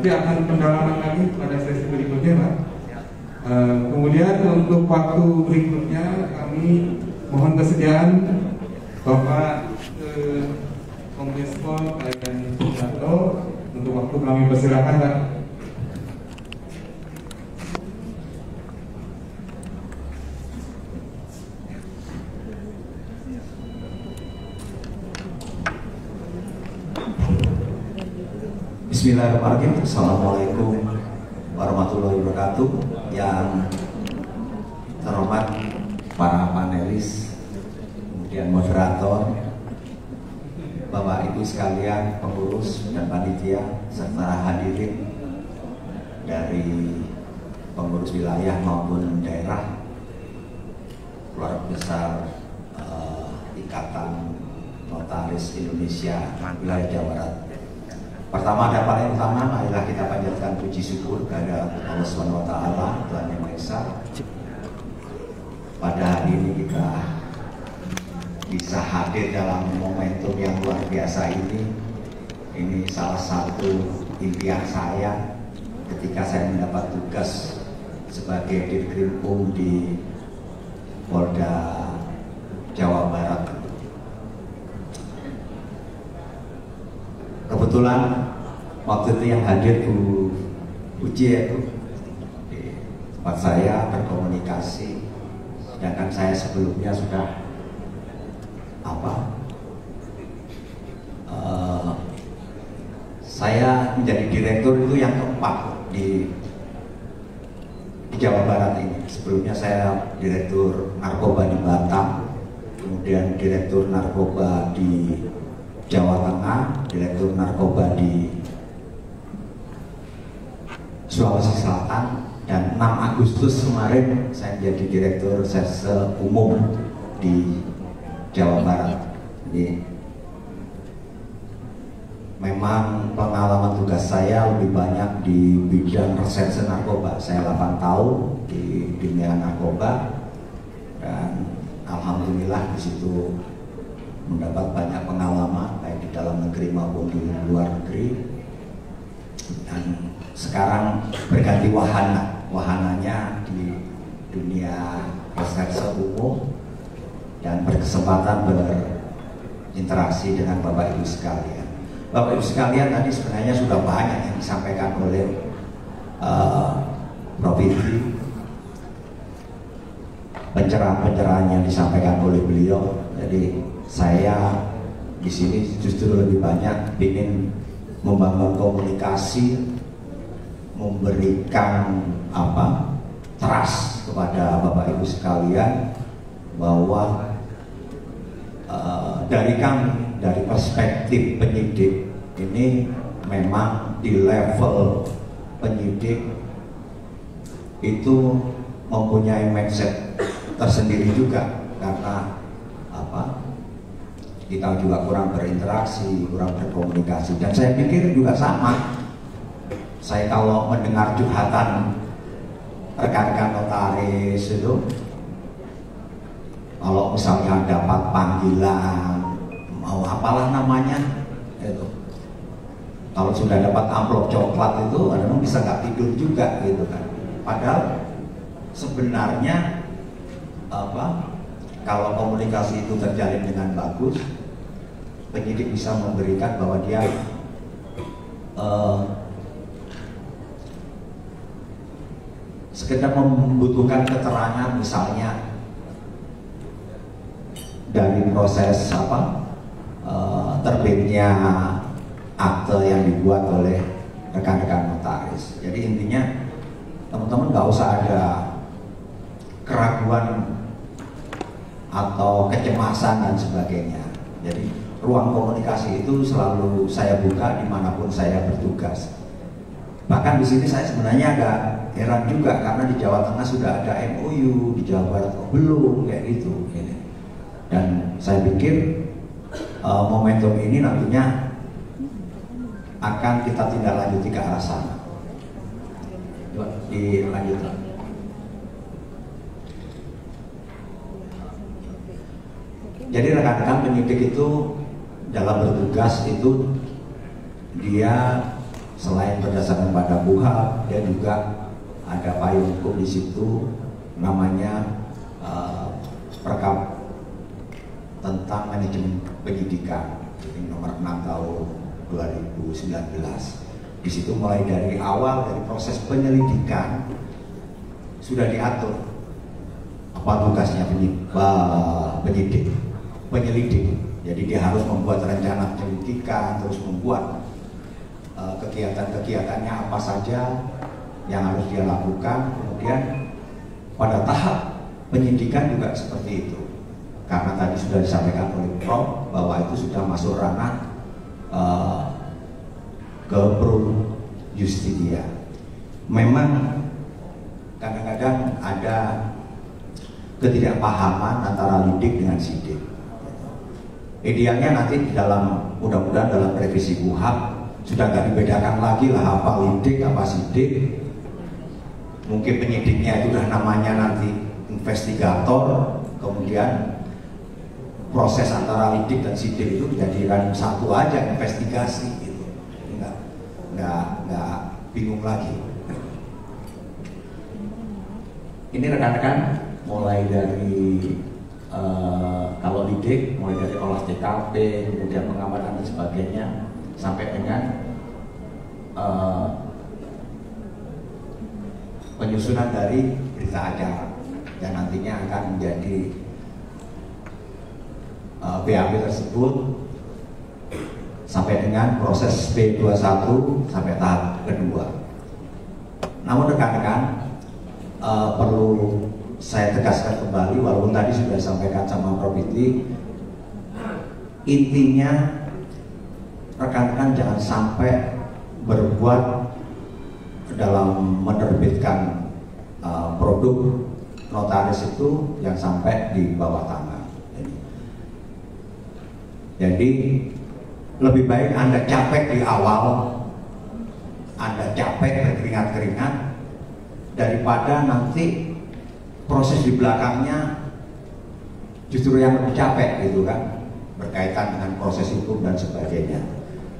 nanti akan pendalaman lagi pada sesi berikutnya, Pak. Kemudian untuk waktu berikutnya kami mohon kesediaan Bapak Kombespol Kaitan Sugiarto untuk waktu kami persilakan, Pak. Bismillahirrahmanirrahim. Assalamualaikum warahmatullahi wabarakatuh. Yang terhormat para panelis, kemudian moderator, Bapak Ibu sekalian, pengurus dan panitia, serta hadirin dari pengurus wilayah maupun daerah, keluarga besar Ikatan Notaris Indonesia wilayah Jawa Barat. Pertama dan paling utama, marilah kita panjatkan puji syukur kepada Allah Subhanahu wa Ta'ala, Tuhan Yang Maha Esa. Pada hari ini kita bisa hadir dalam momentum yang luar biasa ini. Ini salah satu impian saya ketika saya mendapat tugas sebagai Dirkrimum di Polda Jawa Barat. Kebetulan waktu itu yang hadir Bu Uci itu di tempat saya berkomunikasi, sedangkan saya sebelumnya sudah saya menjadi direktur itu yang keempat di Jawa Barat ini. Sebelumnya saya direktur narkoba di Batam, kemudian direktur narkoba di Jawa Tengah, direktur narkoba di Sulawesi Selatan, dan 6 Agustus kemarin saya menjadi direktur Serse Umum di Jawa Barat. Jadi memang pengalaman tugas saya lebih banyak di bidang reserse narkoba. Saya 8 tahun di dunia narkoba dan alhamdulillah di situ mendapat banyak pengalaman baik di dalam negeri maupun di luar negeri. Dan sekarang berganti wahananya di dunia reserse umum dan berkesempatan berinteraksi dengan Bapak Ibu sekalian. Bapak Ibu sekalian, tadi sebenarnya sudah banyak yang disampaikan oleh Prof. Fitri, pencerahan-pencerahan yang disampaikan oleh beliau. Jadi saya di sini justru lebih banyak ingin membangun komunikasi, memberikan trust kepada Bapak Ibu sekalian bahwa dari kami, dari perspektif penyidik ini memang di level penyidik itu mempunyai mindset tersendiri juga, karena kita juga kurang berinteraksi, kurang berkomunikasi. Dan saya pikir juga sama, saya kalau mendengar curhatan rekan-rekan notaris itu, kalau misalnya dapat panggilan, mau apalah namanya itu, kalau sudah dapat amplop coklat itu kadang bisa nggak tidur juga gitu kan. Padahal sebenarnya kalau komunikasi itu terjalin dengan bagus, penyidik bisa memberikan bahwa dia sekedar membutuhkan keterangan, misalnya dari proses terbitnya akte yang dibuat oleh rekan-rekan notaris. Jadi intinya teman-teman nggak usah ada keraguan atau kecemasan dan sebagainya. Jadi ruang komunikasi itu selalu saya buka dimanapun saya bertugas. Bahkan di sini saya sebenarnya agak heran juga, karena di Jawa Tengah sudah ada MOU, di Jawa Barat kok belum, kayak gitu. Dan saya pikir momentum ini nantinya akan kita tindak lanjuti ke arah sana. Dilanjutkan. Jadi rekan-rekan penyidik itu dalam bertugas itu dia selain berdasarkan pada BUHAP, dia juga ada payung hukum di situ namanya Perkap tentang manajemen penyidikan, ini nomor 6 tahun 2019. Di situ mulai dari awal dari proses penyelidikan sudah diatur apa tugasnya penyelidik. Jadi dia harus membuat rencana penyelidikan, terus membuat kegiatan-kegiatannya apa saja yang harus dia lakukan. Kemudian pada tahap penyidikan juga seperti itu, karena tadi sudah disampaikan oleh Prof bahwa itu sudah masuk ranah ke pro justitia. Memang kadang-kadang ada ketidakpahaman antara lidik dengan sidik. Idealnya nanti di dalam, mudah-mudahan dalam revisi BUHAP sudah nggak dibedakan lagi lah apa lidik apa sidik. Mungkin penyidiknya itu udah namanya nanti investigator, kemudian proses antara lidik dan sidik itu dijadikan satu aja, investigasi gitu. Nggak bingung lagi. Ini rekan-rekan mulai dari kalau lidik mulai dari olah TKP, kemudian pengamatan dan sebagainya, sampai dengan penyusunan dari berita acara yang nantinya akan menjadi BAP tersebut sampai dengan proses P21 sampai tahap kedua. Namun rekan-rekan perlu saya tegaskan kembali, walaupun tadi sudah disampaikan sama Prof. Iti, intinya rekan-rekan jangan sampai berbuat dalam menerbitkan produk notaris itu yang sampai di bawah tangan. Jadi lebih baik Anda capek di awal, Anda capek berkeringat-keringat, daripada nanti proses di belakangnya justru yang lebih capek gitu kan, berkaitan dengan proses hukum dan sebagainya.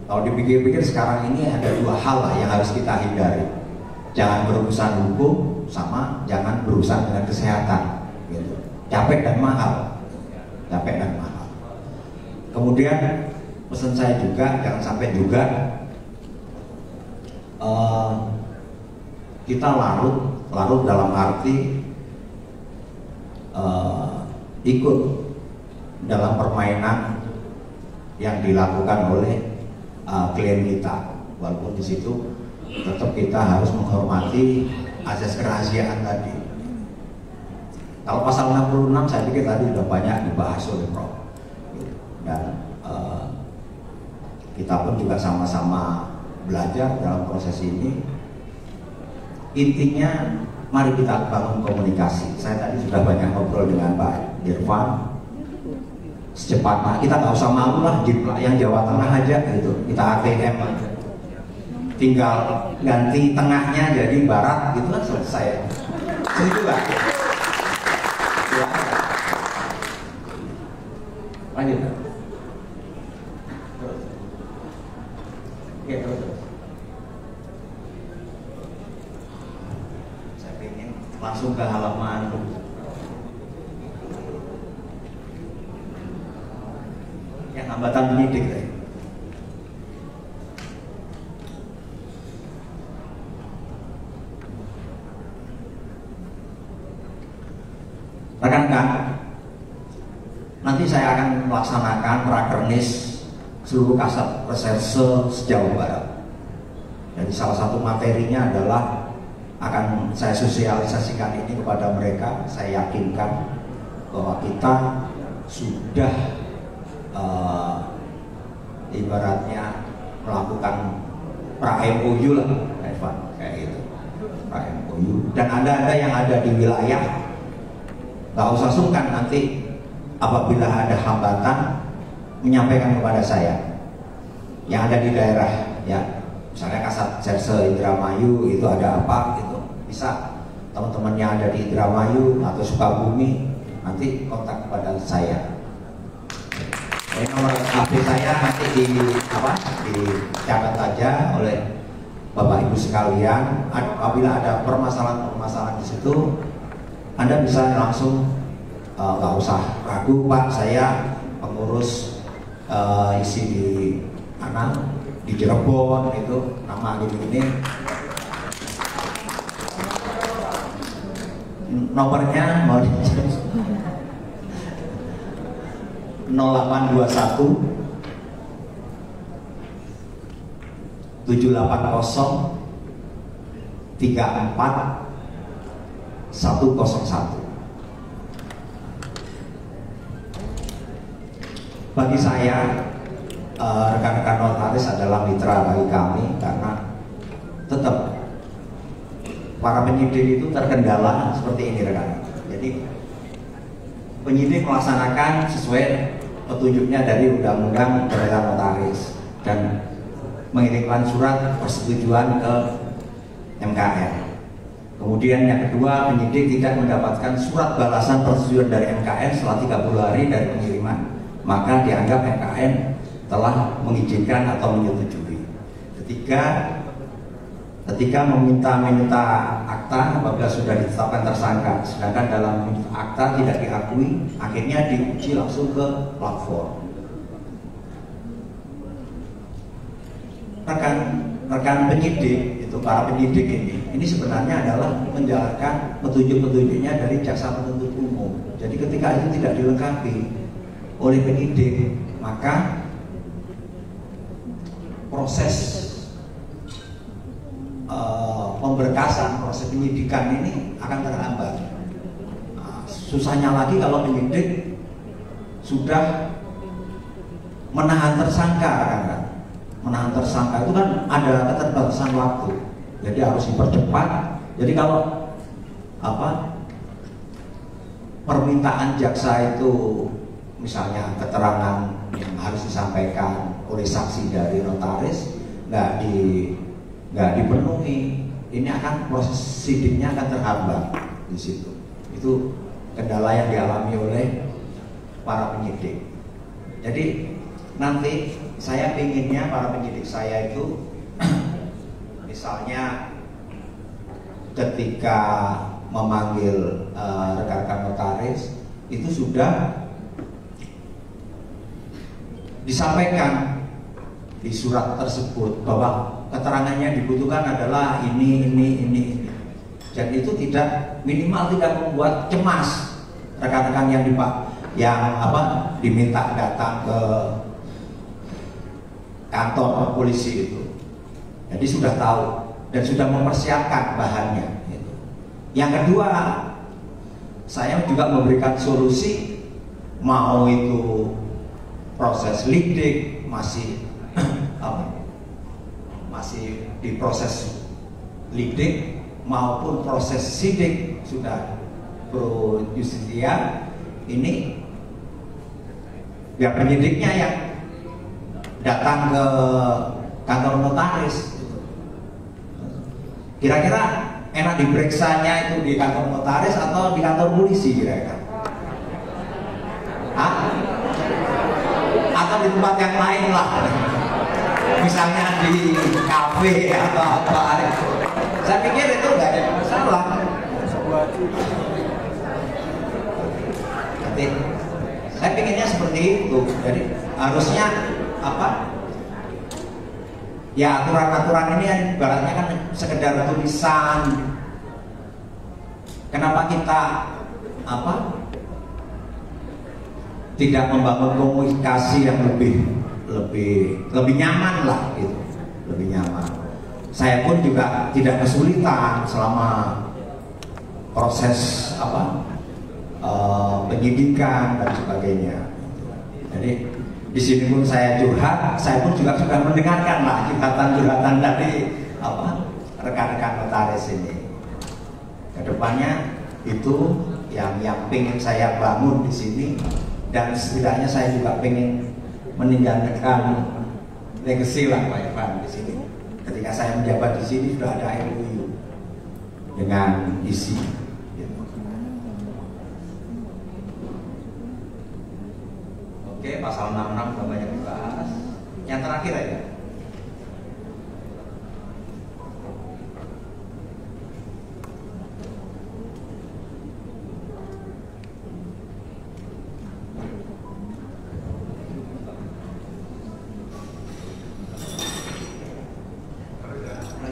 Kalau dipikir-pikir sekarang ini ada dua hal lah yang harus kita hindari. Jangan berurusan hukum sama jangan berurusan dengan kesehatan gitu. Capek dan mahal. Capek dan mahal. Kemudian pesan saya juga jangan sampai juga kita larut dalam arti ikut dalam permainan yang dilakukan oleh klien kita, walaupun di situ tetap kita harus menghormati asas kerahasiaan tadi. Kalau pasal 66 saya pikir tadi sudah banyak dibahas oleh Prof. Dan kita pun juga sama-sama belajar dalam proses ini. Intinya mari kita bangun komunikasi. Saya tadi sudah banyak ngobrol dengan Pak Irfan. Secepatnya kita nggak usah malu lah, yang Jawa Tengah aja gitu, kita ATM aja, tinggal ganti tengahnya jadi barat gitu kan selesai. Setuju nggak? Lanjut. Terus. Ya terus. Saya ingin langsung ke halaman yang hambatan penyidik tadi. Rekan-rekan, nanti saya akan melaksanakan rakernis seluruh kasat reserse sejauh barat. Jadi salah satu materinya adalah akan saya sosialisasikan ini kepada mereka. Saya yakinkan bahwa kita sudah ibaratnya melakukan pra-MOU lah, Evan, kayak gitu, pra-MOU. Dan ada yang ada di wilayah, nggak usah sungkan nanti apabila ada hambatan menyampaikan kepada saya yang ada di daerah, ya, misalnya Kasat Serse Indramayu itu ada apa, itu bisa teman-teman yang ada di Indramayu atau Sukabumi nanti kontak kepada saya. Nomor HP saya nanti dicatat aja oleh Bapak Ibu sekalian, apabila ada permasalahan-permasalahan di situ, Anda bisa langsung nggak usah ragu, Pak, saya pengurus isi di mana, di Cirebon itu, nama gini-gini. Nomornya mau 0821 780 34 101. Bagi saya, rekan-rekan notaris adalah mitra bagi kami, karena tetap para penyidik itu terkendala seperti ini, rekan. Jadi penyidik melaksanakan sesuai petunjuknya dari Undang-Undang Perdagangan Notaris dan mengirimkan surat persetujuan ke MKN. Kemudian yang kedua, penyidik tidak mendapatkan surat balasan persetujuan dari MKN setelah 30 hari dari pengiriman, maka dianggap MKN telah mengizinkan atau menyetujui. Ketika meminta akta apabila sudah ditetapkan tersangka, sedangkan dalam akta tidak diakui, akhirnya diuji langsung ke platform. Rekan penyidik itu, para penyidik ini sebenarnya adalah menjalankan petunjuk-petunjuknya dari jaksa penuntut umum. Jadi ketika itu tidak dilengkapi oleh penyidik, maka proses pemberkasan, proses penyidikan ini akan terhambat. Susahnya lagi kalau penyidik sudah menahan tersangka, kan? Menahan tersangka itu kan ada keterbatasan waktu, jadi harus dipercepat. Jadi kalau permintaan jaksa itu misalnya keterangan yang harus disampaikan oleh saksi dari notaris nggak dipenuhi, ini akan proses sidiknya akan terhambat di situ. Itu kendala yang dialami oleh para penyidik. Jadi nanti saya pinginnya para penyidik saya itu misalnya ketika memanggil rekan-rekan notaris itu sudah disampaikan di surat tersebut bahwa keterangannya dibutuhkan adalah ini. Dan itu minimal tidak membuat cemas rekan-rekan yang diminta datang ke kantor polisi itu. Jadi sudah tahu dan sudah mempersiapkan bahannya. Yang kedua, saya juga memberikan solusi, mau itu proses lidik masih diproses lidik maupun proses sidik sudah pro justisia, ini ya penyidiknya yang datang ke kantor notaris. Kira-kira enak diperiksanya itu di kantor notaris atau di kantor polisi kira-kira? Atau di tempat yang lain lah, misalnya di kafe atau apa. Saya pikir itu nggak ada masalah. Jadi saya pikirnya seperti itu. Jadi harusnya ya aturan-aturan ini kan ibaratnya kan sekedar tulisan. Kenapa kita tidak membangun komunikasi yang lebih nyaman lah gitu, lebih nyaman. Saya pun juga tidak kesulitan selama proses penyidikan dan sebagainya. Jadi di sini pun saya curhat, saya pun juga sudah mendengarkan lah curhatan dari rekan-rekan notaris ini. Kedepannya itu yang ingin saya bangun di sini, dan setidaknya saya juga ingin meninggalkan legacy lah Pak Irfan di sini. Ketika saya menjabat di sini sudah ada MOU dengan isi. Oke, pasal 66 sudah banyak dibahas. Yang terakhir aja.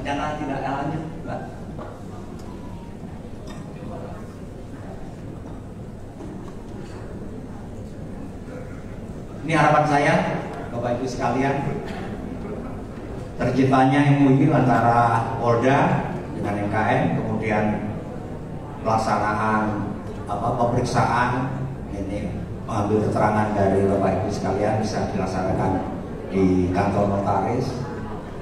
rencana tidak lanjut, Pak. Ini harapan saya, Bapak Ibu sekalian, terciptanya MOU antara Polda dengan MKM, kemudian pelaksanaan pemeriksaan ini, mengambil keterangan dari Bapak Ibu sekalian bisa dilaksanakan di kantor notaris.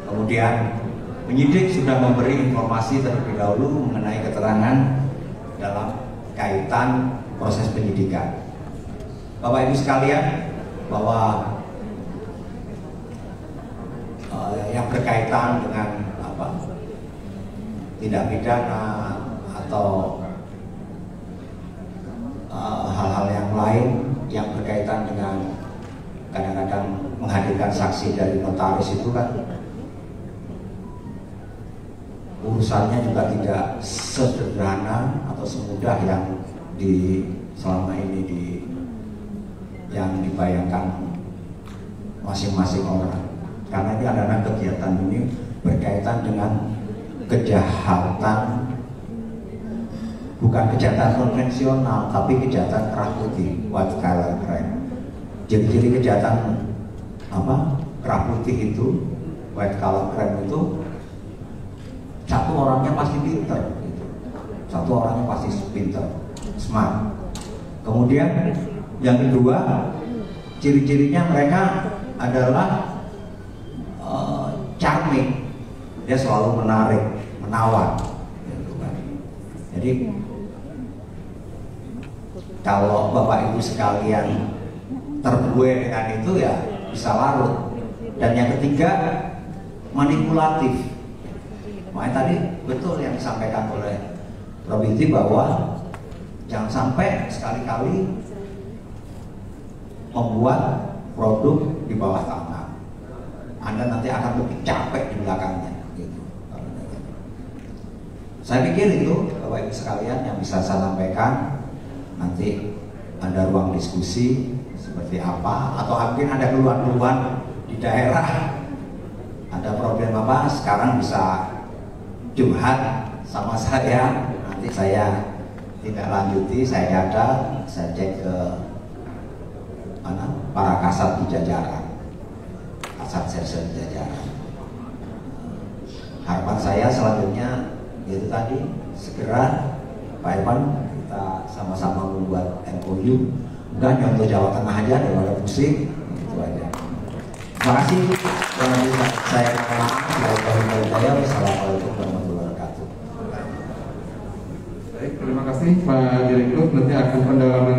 Kemudian penyidik sudah memberi informasi terlebih dahulu mengenai keterangan dalam kaitan proses penyidikan. Bapak Ibu sekalian, bahwa yang berkaitan dengan tindak pidana atau hal-hal yang lain yang berkaitan dengan kadang-kadang menghadirkan saksi dari notaris itu kan urusannya juga tidak sederhana atau semudah yang selama ini yang dibayangkan masing-masing orang, karena ini adalah kegiatan ini berkaitan dengan kejahatan, bukan kejahatan konvensional tapi kejahatan kerah putih, white collar crime. Jadi kejahatan kerah putih itu, white collar crime itu satu orangnya pasti pinter gitu. Satu orangnya pasti pinter, smart. Kemudian yang kedua, ciri-cirinya mereka adalah charming, dia selalu menarik, menawar. Jadi kalau Bapak Ibu sekalian terbuai dengan itu ya bisa larut. Dan yang ketiga, manipulatif. Makanya tadi betul yang disampaikan oleh Prof. Iti bahwa jangan sampai sekali-kali membuat produk di bawah tanah. Anda nanti akan lebih capek di belakangnya gitu. Saya pikir itu Bapak Ibu sekalian yang bisa saya sampaikan. Nanti ada ruang diskusi seperti apa, atau mungkin ada keluhan-keluhan di daerah, ada problem apa, sekarang bisa curhat sama saya. Nanti saya tidak lanjuti, saya cek ke para kasat di jajaran, kasat sersen di jajaran. Harapan saya selanjutnya yaitu tadi segera Pak Irfan kita sama-sama membuat MOU, bukan hanya untuk Jawa Tengah aja, daripada pusing, itu aja. Terima kasih. Saya Assalamualaikum warahmatullahi wabarakatuh. Baik, terima kasih Pak Direktur. Nanti akan pendalaman